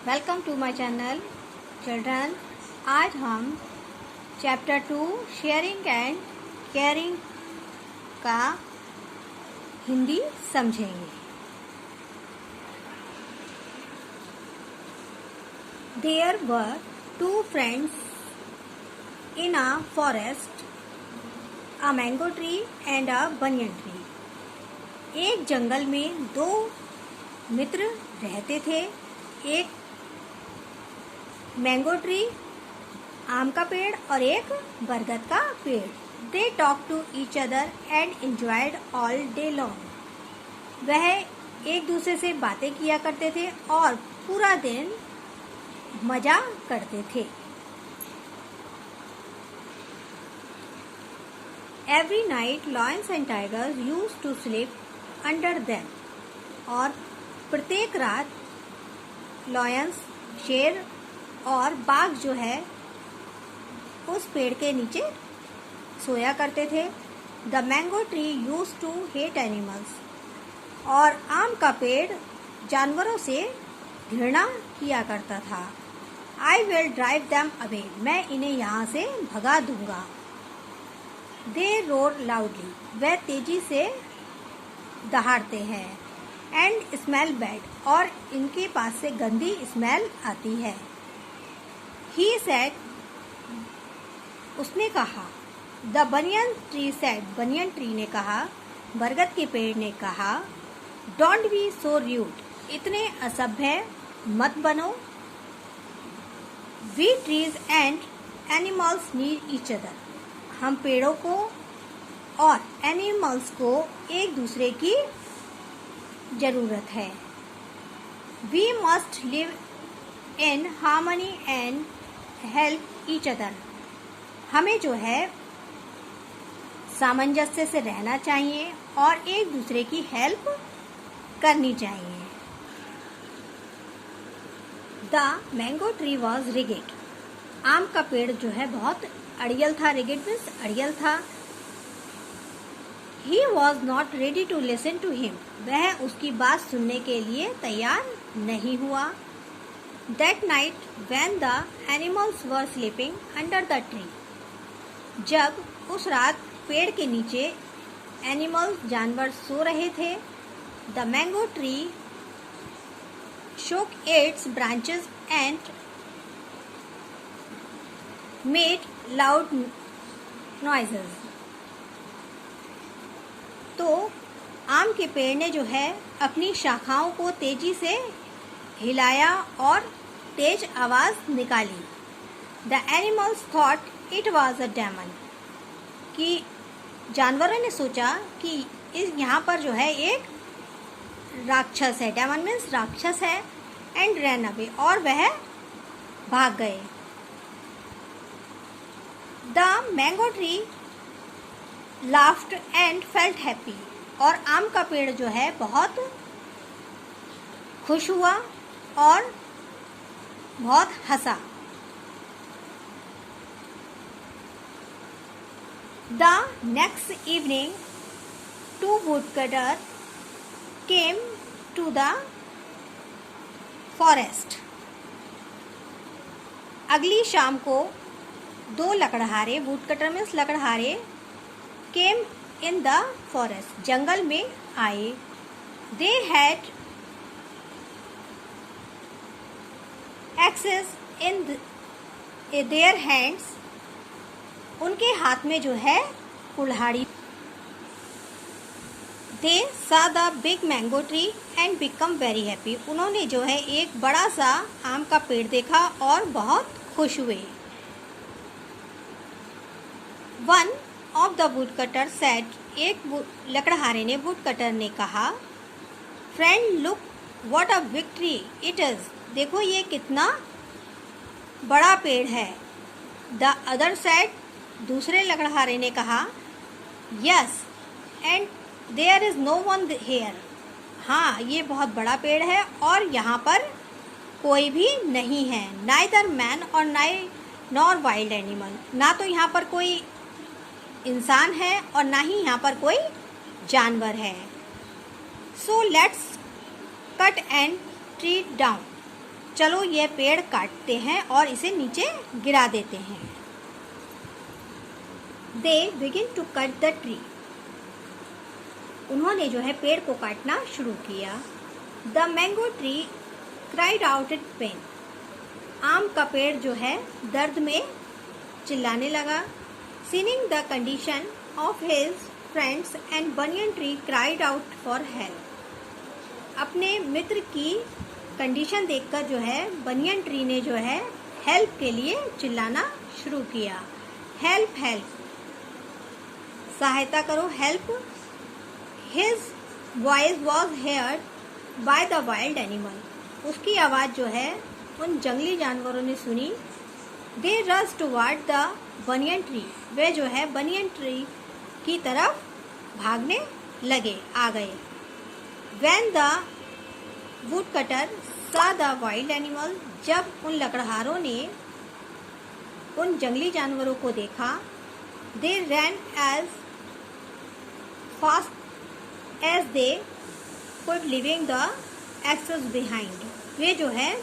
Welcome to my channel children. आज हम chapter 2 sharing and caring का हिंदी समझेंगे। There were two friends in a forest, a mango tree and a banyan tree. एक जंगल में दो मित्र रहते थे, एक मैंगो ट्री आम का पेड़ और एक बरगद का पेड़। They talk to each other and enjoyed all day long. वह एक दूसरे से बातें किया करते थे और पूरा दिन मजा करते थे। Every night lions and tigers used to sleep under them. और प्रत्येक रात लायंस शेर और बाघ जो है उस पेड़ के नीचे सोया करते थे। The mango tree use to hate animals. और आम का पेड़ जानवरों से घृणा किया करता था। I will drive them away. मैं इन्हें यहाँ से भगा दूंगा। दे रोर लाउडली। वह तेजी से दहाड़ते हैं। And smell bad. और इनके पास से गंदी स्मेल आती है। He said, उसने कहा। The banyan tree said, banyan tree ने कहा। बरगद के पेड़ ने कहा, Don't be so rude, इतने असभ्य मत बनो। We trees and animals need each other, हम पेड़ों को और एनिमल्स को एक दूसरे की जरूरत है। We must live in harmony and help each other. हमें जो है सामंजस्य से रहना चाहिए और एक दूसरे की हेल्प करनी चाहिए। The mango tree was rigid. आम का पेड़ जो है बहुत अड़ियल था। रिगिड मीन्स अड़ियल था। He was not ready to listen to him. वह उसकी बात सुनने के लिए तैयार नहीं हुआ। That night when the animals were sleeping under the tree, जब उस रात पेड़ के नीचे एनिमल्स जानवर सो रहे थे, the mango tree shook its branches and made loud noises. तो आम के पेड़ ने जो है अपनी शाखाओं को तेजी से हिलाया और तेज आवाज निकाली। The animals thought it was a demon. कि जानवरों ने सोचा कि इस यहाँ पर जो है एक राक्षस है। डेमन मीन्स राक्षस है। And ran away. और वह भाग गए। The mango tree laughed and felt happy. और आम का पेड़ जो है बहुत खुश हुआ और बहुत हंसा। The next evening two woodcutter came to the forest. अगली शाम को दो लकड़हारे, वुडकटर मीन्स लकड़हारे, केम इन द फॉरेस्ट, जंगल में आए। They had axes in their hands. उनके हाथ में जो है कुल्हाड़ी। They saw the big mango tree and become very happy. उन्होंने जो है एक बड़ा सा आम का पेड़ देखा और बहुत खुश हुए। One of the woodcutter said. एक लकड़हारे ने वुडकटर ने कहा, friend look what a big tree it is. देखो ये कितना बड़ा पेड़ है। The other said. दूसरे लकड़हारे ने कहा, yes and there is no one here. हाँ, ये बहुत बड़ा पेड़ है और यहाँ पर कोई भी नहीं है। नाइदर मैन और नॉर वाइल्ड एनिमल। ना तो यहाँ पर कोई इंसान है और ना ही यहाँ पर कोई जानवर है। So let's cut and tree down. चलो ये पेड़ काटते हैं और इसे नीचे गिरा देते हैं। They begin to cut the tree. उन्होंने जो है पेड़ को काटना शुरू किया। The mango tree cried out in pain. आम का पेड़ जो है दर्द में चिल्लाने लगा। Seeing the condition of his friends and banyan tree cried out for help. अपने मित्र की कंडीशन देखकर जो है बनियन ट्री ने जो है हेल्प के लिए चिल्लाना शुरू किया। हेल्प हेल्प, सहायता करो, help. His voice was heard by the wild animal. उसकी आवाज़ जो है उन जंगली जानवरों ने सुनी। They rush toward the banyan tree. वे जो है बनियन ट्री की तरफ भागने लगे, आ गए। When the woodcutter saw the wild animal, जब उन लकड़हारों ने उन जंगली जानवरों को देखा, they ran as fast as they could, leaving the axes behind. वे जो है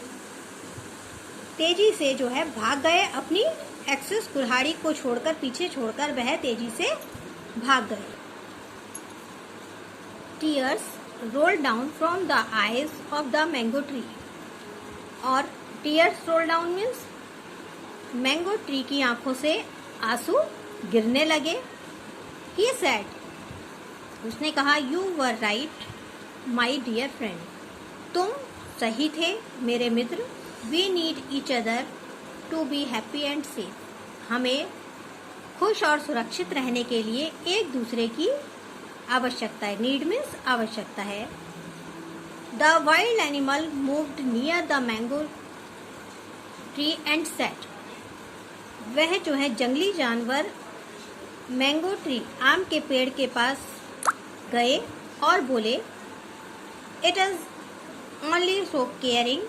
तेजी से जो है भाग गए, अपनी एक्सेस कुल्हाड़ी को छोड़कर, पीछे छोड़कर वह तेजी से भाग गए। Tears roll down from the eyes of the mango tree. और tears roll down means mango tree की आंखों से आंसू गिरने लगे। He said, उसने कहा, You were right, my dear friend. तुम सही थे मेरे मित्र। We need each other to be happy and safe. हमें खुश और सुरक्षित रहने के लिए एक दूसरे की आवश्यकता है। नीड मीन्स आवश्यकता है। The wild animal moved near the mango tree and set. वह जो है जंगली जानवर मैंगो ट्री, आम के पेड़ के पास गए और बोले, it is only so caring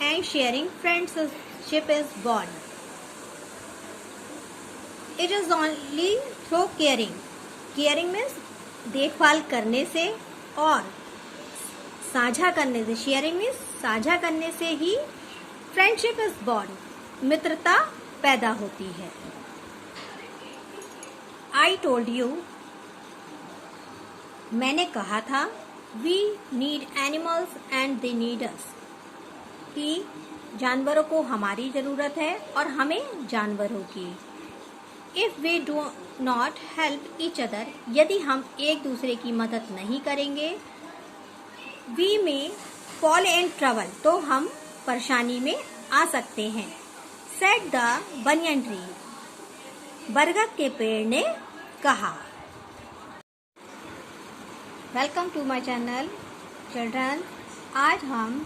and sharing friendship is born. It is only through caring. Caring means देखभाल करने से और साझा करने से, शेयरिंग मीन्स साझा करने से ही फ्रेंडशिप इज बॉर्न, मित्रता पैदा होती है। आई टोल्ड यू, मैंने कहा था, we need animals and they need us, कि जानवरों को हमारी जरूरत है और हमें जानवरों की। If we do not help each other, यदि हम एक दूसरे की मदद नहीं करेंगे, वी में फॉल इन ट्रबल, तो हम परेशानी में आ सकते हैं। सेड द बनियन ट्री, बरगद के पेड़ ने कहा। Welcome to my channel children. आज हम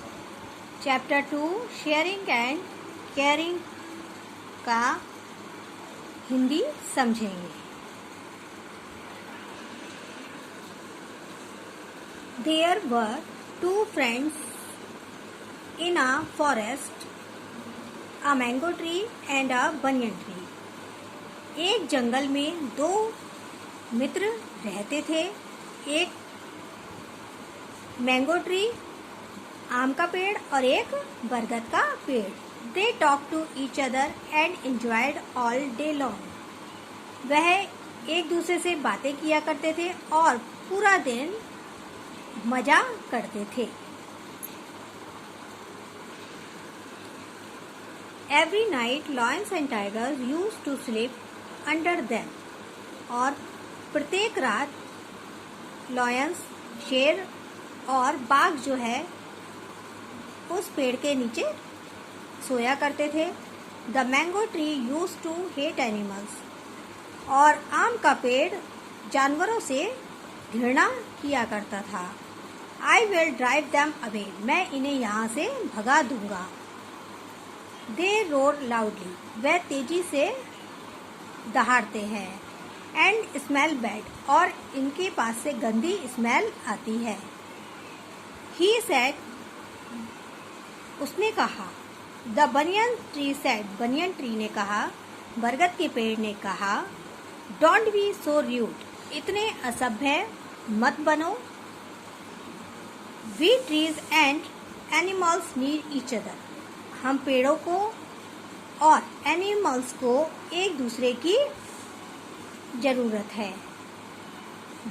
चैप्टर 2 शेयरिंग एंड केयरिंग का हिंदी समझेंगे। There were two friends in a forest, a mango tree and a banyan tree. एक जंगल में दो मित्र रहते थे, एक मैंगो ट्री आम का पेड़ और एक बरगद का पेड़। They talked to each other and enjoyed all day long. वह एक दूसरे से बातें किया करते थे और पूरा दिन मजा करते थे। Every night lions and tigers used to sleep under them. और प्रत्येक रात लॉयंस, शेर और बाघ जो है उस पेड़ के नीचे सोया करते थे। The mango tree use to hate animals. और आम का पेड़ जानवरों से घृणा किया करता था। I will drive them away, मैं इन्हें यहाँ से भगा दूंगा। दे रोर लाउडली, वह तेजी से दहाड़ते हैं। एंड स्मेल बैड, और इनके पास से गंदी स्मेल आती है। ही सेड, उसने कहा। The banyan tree said, banyan tree ने कहा, बरगद के पेड़ ने कहा, डोंट बी सो रूड, इतने असभ्य मत बनो। We trees and animals need each other, हम पेड़ों को और एनिमल्स को एक दूसरे की ज़रूरत है।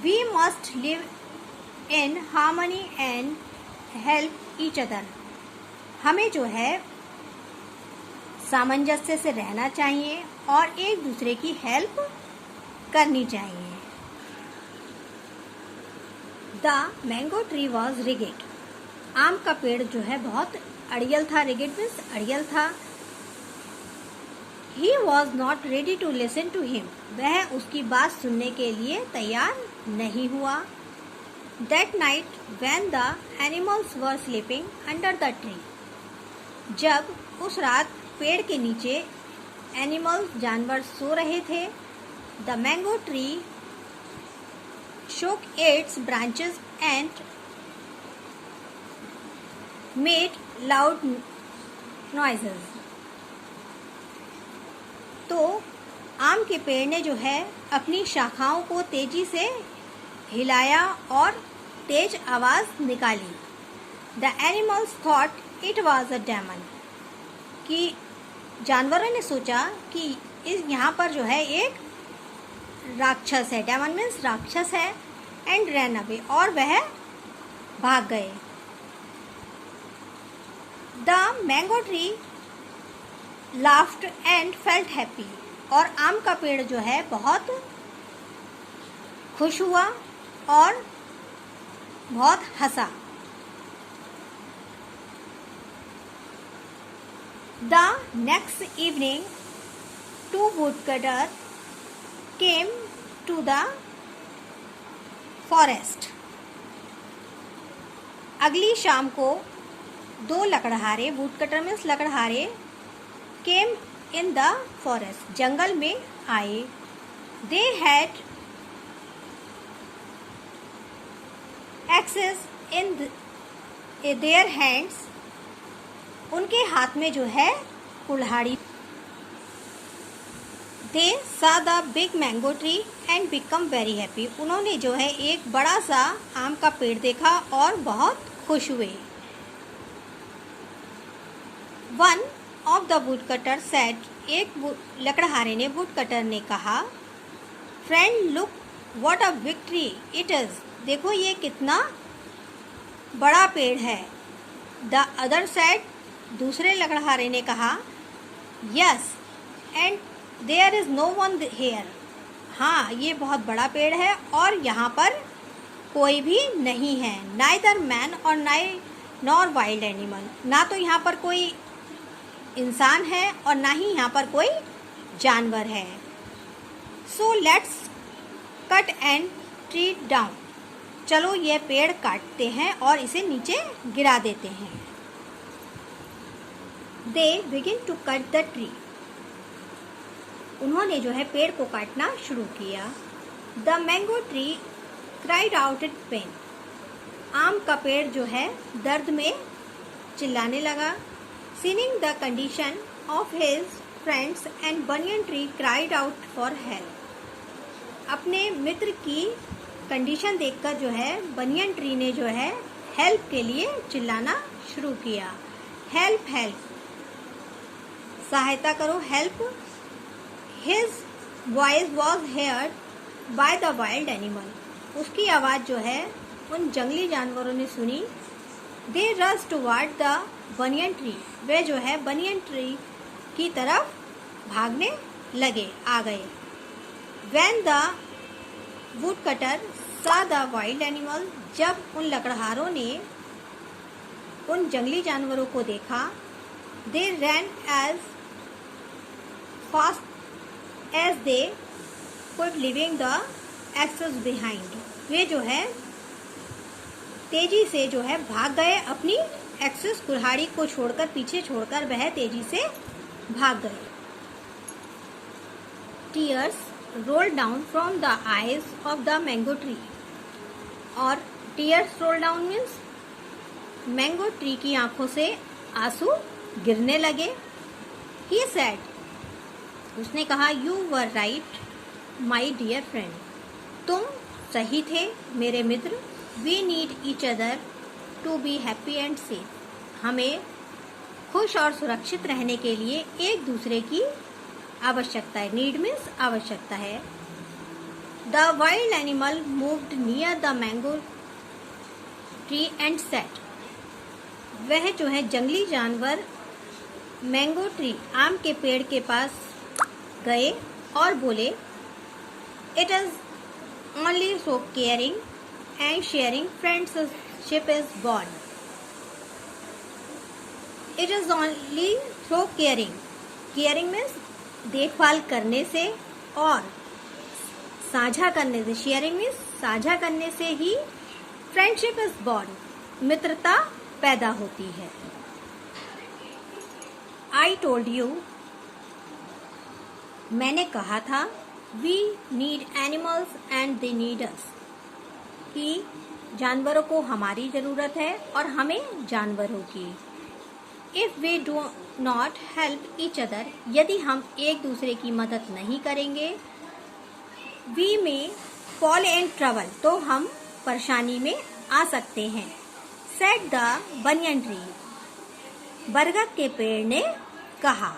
We must live in harmony and help each other. हमें जो है सामंजस्य से रहना चाहिए और एक दूसरे की हेल्प करनी चाहिए। The mango tree was rigid. आम का पेड़ जो है बहुत अड़ियल था। rigid means अड़ियल था। He was not ready to listen to him. वह उसकी बात सुनने के लिए तैयार नहीं हुआ। That night when the animals were sleeping under the tree. जब उस रात पेड़ के नीचे एनिमल्स जानवर सो रहे थे, the mango tree shook its branches and made loud noises. तो आम के पेड़ ने जो है अपनी शाखाओं को तेजी से हिलाया और तेज आवाज निकाली। The animals thought it was a demon. कि जानवरों ने सोचा कि इस यहाँ पर जो है एक राक्षस है। डेमन मीन्स राक्षस है। एंड रैन अवे, और वह भाग गए। The mango tree laughed and felt happy, और आम का पेड़ जो है बहुत खुश हुआ और बहुत हंसा। The next evening, two woodcutters came to the forest. अगली शाम को दो लकड़हारे, woodcutter मीन्स लकड़हारे, came in the forest, जंगल में आए। They had axes in their hands. उनके हाथ में जो है कुल्हाड़ी। They saw the big mango tree and become very happy. उन्होंने जो है एक बड़ा सा आम का पेड़ देखा और बहुत खुश हुए। One of the woodcutter said, एक लकड़हारे ने woodcutter ने कहा, Friend, look what a big tree it is. देखो ये कितना बड़ा पेड़ है। The other said, दूसरे लकड़हारे ने कहा, Yes, and there is no one here. हाँ, ये बहुत बड़ा पेड़ है और यहाँ पर कोई भी नहीं है। Neither man or nor wild animal. ना तो यहाँ पर कोई इंसान है और ना ही यहाँ पर कोई जानवर है। So let's cut and tree down. चलो ये पेड़ काटते हैं और इसे नीचे गिरा देते हैं। They begin to cut the tree. उन्होंने जो है पेड़ को काटना शुरू किया। The mango tree cried out in pain. आम का पेड़ जो है दर्द में चिल्लाने लगा। Seeing the condition of his friends and banyan tree cried out for help. अपने मित्र की कंडीशन देखकर जो है बनियन ट्री ने जो है हेल्प के लिए चिल्लाना शुरू किया। हेल्प हेल्प, सहायता करो, help. His voice was heard by the wild animal. उसकी आवाज़ जो है उन जंगली जानवरों ने सुनी। They rushed toward the banyan tree. वे जो है बनियन ट्री की तरफ भागने लगे, आ गए। When the woodcutter saw the wild animal, जब उन लकड़हारों ने उन जंगली जानवरों को देखा, they ran as fast as they could, leaving the axes behind. वे जो है तेजी से जो है भाग गए, अपनी एक्सेस कुल्हाड़ी को छोड़कर, पीछे छोड़कर वह तेजी से भाग गए। Tears rolled down from the eyes of the mango tree. और tears roll down means mango tree की आंखों से आंसू गिरने लगे। He said, उसने कहा, You were right, my dear friend. तुम सही थे मेरे मित्र। We need each other to be happy and safe. हमें खुश और सुरक्षित रहने के लिए एक दूसरे की आवश्यकता है। नीड मीन्स आवश्यकता है। The wild animal moved near the mango tree and set. वह जो है जंगली जानवर मैंगो ट्री आम के पेड़ के पास गए और बोले, it is only so caring and sharing friendship is born. It is only through caring. Caring means देखभाल करने से और साझा करने से, शेयरिंग मीन्स साझा करने से ही फ्रेंडशिप इज बॉर्न, मित्रता पैदा होती है। आई टोल्ड यू, मैंने कहा था, we need animals and they need us, कि जानवरों को हमारी जरूरत है और हमें जानवरों की। If we do not help each other, यदि हम एक दूसरे की मदद नहीं करेंगे, वी में फॉल इन ट्रबल, तो हम परेशानी में आ सकते हैं। सेड द बनियन ट्री, बरगद के पेड़ ने कहा।